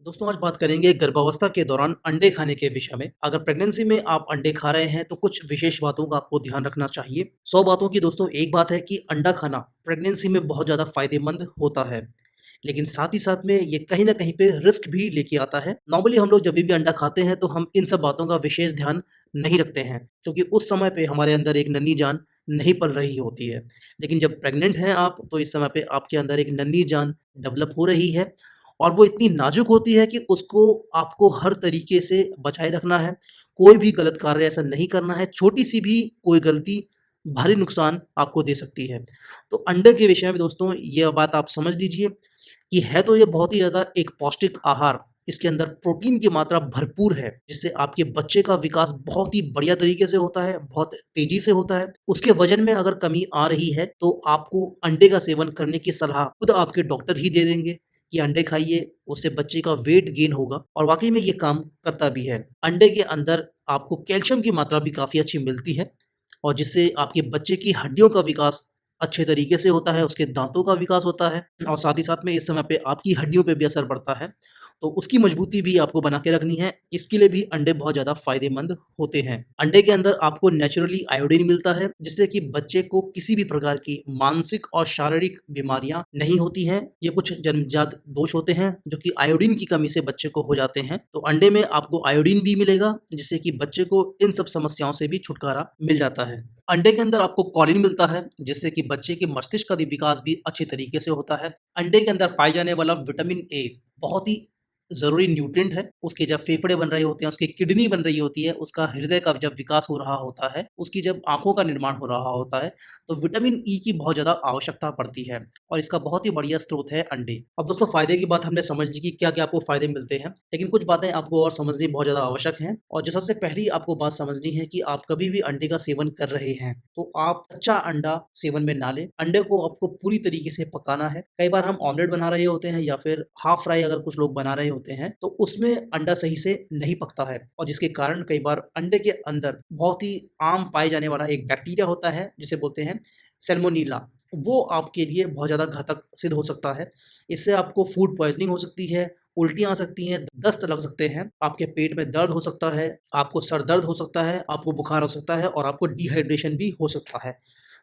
दोस्तों आज बात करेंगे गर्भावस्था के दौरान अंडे खाने के विषय में। अगर प्रेगनेंसी में आप अंडे खा रहे हैं तो कुछ विशेष बातों का आपको ध्यान रखना चाहिए। 100 बातों की दोस्तों एक बात है कि अंडा खाना प्रेगनेंसी में बहुत ज़्यादा फायदेमंद होता है। लेकिन साथ ही साथ में ये कहीं न कहीं पे रिस्क भी लेके आता है। नॉर्मली हम लोग जब भी अंडा खाते हैं तो हम इन सब बातों का विशेष ध्यान नहीं रखते हैं, क्योंकि उस समय पे हमारे अंदर एक नन्ही जान नहीं पल रही होती है। लेकिन जब प्रेग्नेंट हैं आप तो इस समय पे आपके अंदर एक नन्ही जान डेवलप हो रही है और वो इतनी नाजुक होती है कि उसको आपको हर तरीके से बचाए रखना है। कोई भी गलत कार्य ऐसा नहीं करना है, छोटी-सी भी कोई गलती भारी नुकसान आपको दे सकती है। तो अंडे के विषय में दोस्तों ये बात आप समझ लीजिए कि है तो ये बहुत ही ज़्यादा एक पौष्टिक आहार। इसके अंदर प्रोटीन की मात्रा भरपूर है, जिससे आपके बच्चे का विकास बहुत ही बढ़िया तरीके से होता है, बहुत तेज़ी से होता है। उसके वज़न में अगर कमी आ रही है, तो आपको अंडे का सेवन करने की सलाह खुद आपके डॉक्टर ही दे देंगे कि अंडे खाइए, उससे बच्चे का वेट गेन होगा और वाक़ई में ये काम करता भी है। अंडे के अंदर आपको कैल्शियम की मात्रा भी काफ़ी अच्छी मिलती है और जिससे आपके बच्चे की हड्डियों का विकास अच्छे तरीके से होता है, उसके दाँतों का विकास होता है और साथ ही साथ में इस समय पे आपकी हड्डियों पे भी असर पड़ता है। तो उसकी मजबूती भी आपको बना के रखनी है, इसके लिए भी अंडे बहुत ज़्यादा फ़ायदेमंद होते हैं। अंडे के अंदर आपको नेचुरली आयोडीन मिलता है, जिससे कि बच्चे को किसी भी प्रकार की मानसिक और शारीरिक बीमारियाँ नहीं होती हैं। ये कुछ जन्मजात दोष होते हैं, जो कि आयोडीन की कमी से बच्चे को हो जाते हैं। तो अंडे में आपको आयोडीन भी मिलेगा, जिससे कि बच्चे को इन सब समस्याओं से भी छुटकारा मिल जाता है। अंडे के अंदर आपको कॉलिन मिलता है, जिससे कि बच्चे के मस्तिष्क का भी विकास भी अच्छे तरीके से होता है। अंडे के अंदर पाए जाने वाला विटामिन ए बहुत ही ज़रूरी न्यूट्रिएंट है। उसके जब फेफड़े बन रहे होते हैं, उसकी किडनी बन रही होती है, उसका हृदय का जब विकास हो रहा होता है, उसकी जब आँखों का निर्माण हो रहा होता है, तो विटामिन ई की बहुत ज़्यादा आवश्यकता पड़ती है और इसका बहुत ही बढ़िया स्रोत है अंडे। अब दोस्तों फ़ायदे की बात हमने समझ ली कि क्या-क्या आपको फ़ायदे मिलते हैं, लेकिन कुछ बातें आपको और समझनी बहुत ज़्यादा आवश्यक हैं और जो सबसे पहली आपको बात समझनी है कि आप कभी भी अंडे का सेवन कर रहे हैं, तो आप कच्चा अंडा सेवन में ना लें। अंडे को आपको पूरी तरीके से पकाना है। कई बार हम ऑमलेट बना रहे होते हैं या फिर हाफ फ्राई अगर कुछ लोग बना रहे होते हैं, तो उसमें अंडा सही से नहीं पकता है और जिसके कारण कई बार अंडे के अंदर बहुत ही आम पाए जाने वाला एक बैक्टीरिया होता है, जिसे बोलते हैं सैल्मोनेला। वो आपके लिए बहुत ज़्यादा घातक सिद्ध हो सकता है। इससे आपको फूड पॉइज़निंग हो सकती है, उल्टियाँ आ सकती हैं, दस्त लग सकते हैं, आपके पेट में दर्द हो सकता है, आपको सर दर्द हो सकता है, आपको बुखार हो सकता है और आपको डिहाइड्रेशन भी हो सकता है।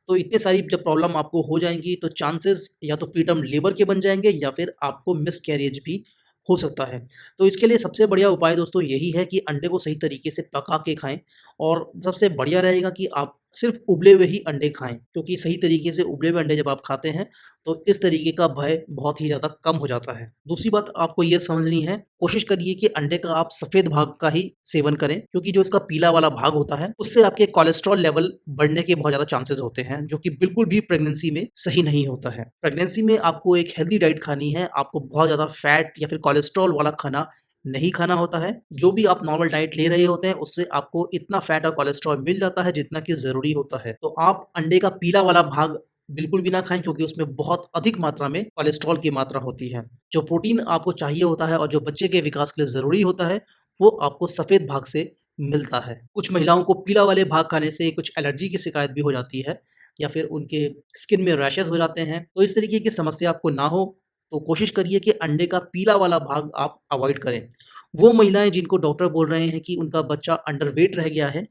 तो इतने सारी जब प्रॉब्लम आपको हो जाएँगी तो चांसेस या तो प्रीटर्म लेबर के बन जाएँगे या फिर आपको मिसकैरेज भी हो सकता है। तो इसके लिए सबसे बढ़िया उपाय दोस्तों यही है कि अंडे को सही तरीके से पका के खाएँ और सबसे बढ़िया रहेगा कि आप सिर्फ़ उबले हुए ही अंडे खाएँ, क्योंकि सही तरीके से उबले हुए अंडे जब आप खाते हैं, तो इस तरीके का भय बहुत ही ज़्यादा कम हो जाता है। दूसरी बात आपको ये समझनी है, कोशिश करिए कि अंडे का आप सफ़ेद भाग का ही सेवन करें, क्योंकि जो इसका पीला वाला भाग होता है, उससे आपके कोलेस्ट्रॉल लेवल बढ़ने के बहुत ज़्यादा चांसेस होते हैं, जो कि बिल्कुल भी प्रेगनेंसी में सही नहीं होता है। प्रेगनेंसी में आपको एक हेल्दी डाइट खानी है, आपको बहुत ज़्यादा फैट या फिर कोलेस्ट्रॉल वाला खाना नहीं खाना होता है। जो भी आप नॉर्मल डाइट ले रहे होते हैं, उससे आपको इतना फैट और कोलेस्ट्रॉल मिल जाता है, जितना कि ज़रूरी होता है। तो आप अंडे का पीला वाला भाग बिल्कुल भी ना खाएँ, क्योंकि उसमें बहुत अधिक मात्रा में कोलेस्ट्रॉल की मात्रा होती है। जो प्रोटीन आपको चाहिए होता है और जो बच्चे के विकास के लिए ज़रूरी होता है, वो आपको सफ़ेद भाग से मिलता है। कुछ महिलाओं को पीला वाले भाग खाने से कुछ एलर्जी की शिकायत भी हो जाती है या फिर उनके स्किन में रैशेज़ हो जाते हैं। तो इस तरीके की समस्या आपको ना हो, तो कोशिश करिए कि अंडे का पीला वाला भाग आप अवॉइड करें। वो महिलाएँ जिनको डॉक्टर बोल रहे हैं कि उनका बच्चा अंडरवेट रह गया है,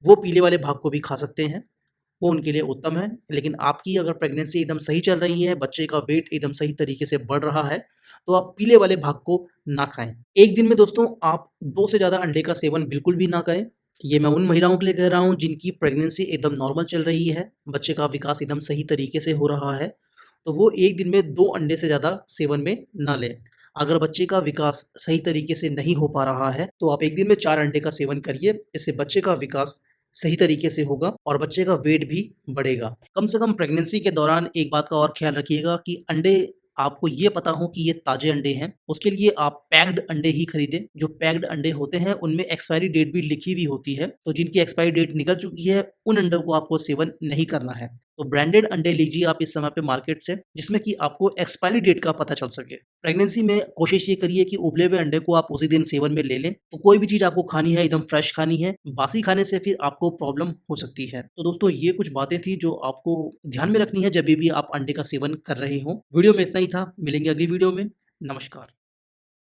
वो पीले वाले भाग को भी खा सकते हैं। वो उनके लिए उत्तम है। लेकिन आपकी अगर प्रेगनेंसी एकदम सही चल रही है, बच्चे का वेट एकदम सही तरीके से बढ़ रहा है, तो आप पीले वाले भाग को ना खाएँ। एक दिन में दोस्तों आप 2 से ज़्यादा अंडे का सेवन बिल्कुल भी ना करें। ये मैं उन महिलाओं के लिए कह रहा हूँ जिनकी प्रेगनेंसी एकदम नॉर्मल चल रही है, बच्चे का विकास एकदम सही तरीके से हो रहा है, तो वो एक दिन में 2 अंडे से ज़्यादा सेवन में ना लें। अगर बच्चे का विकास सही तरीके से नहीं हो पा रहा है, तो आप एक दिन में 4 अंडे का सेवन करिए। इससे बच्चे का विकास सही तरीके से होगा और बच्चे का वेट भी बढ़ेगा। कम से कम प्रेगनेंसी के दौरान एक बात का और ख़्याल रखिएगा कि अंडे आपको ये पता हो कि ये ताज़े अंडे हैं, उसके लिए आप पैक्ड अंडे ही खरीदें। जो पैक्ड अंडे होते हैं, उनमें एक्सपायरी डेट भी लिखी हुई होती है, तो जिनकी एक्सपायरी डेट निकल चुकी है, उन अंडों को आपको सेवन नहीं करना है। तो ब्रांडेड अंडे लीजिए आप इस समय पे मार्केट से, जिसमें कि आपको एक्सपायरी डेट का पता चल सके। प्रेगनेंसी में कोशिश ये करिए कि उबले हुए अंडे को आप उसी दिन सेवन में ले लें। तो कोई भी चीज़ आपको खानी है एकदम फ्रेश खानी है, बासी खाने से फिर आपको प्रॉब्लम हो सकती है। तो दोस्तों ये कुछ बातें थी जो आपको ध्यान में रखनी है जब भी आप अंडे का सेवन कर रहे हों। वीडियो में इतना ही था, मिलेंगे अगली वीडियो में। नमस्कार।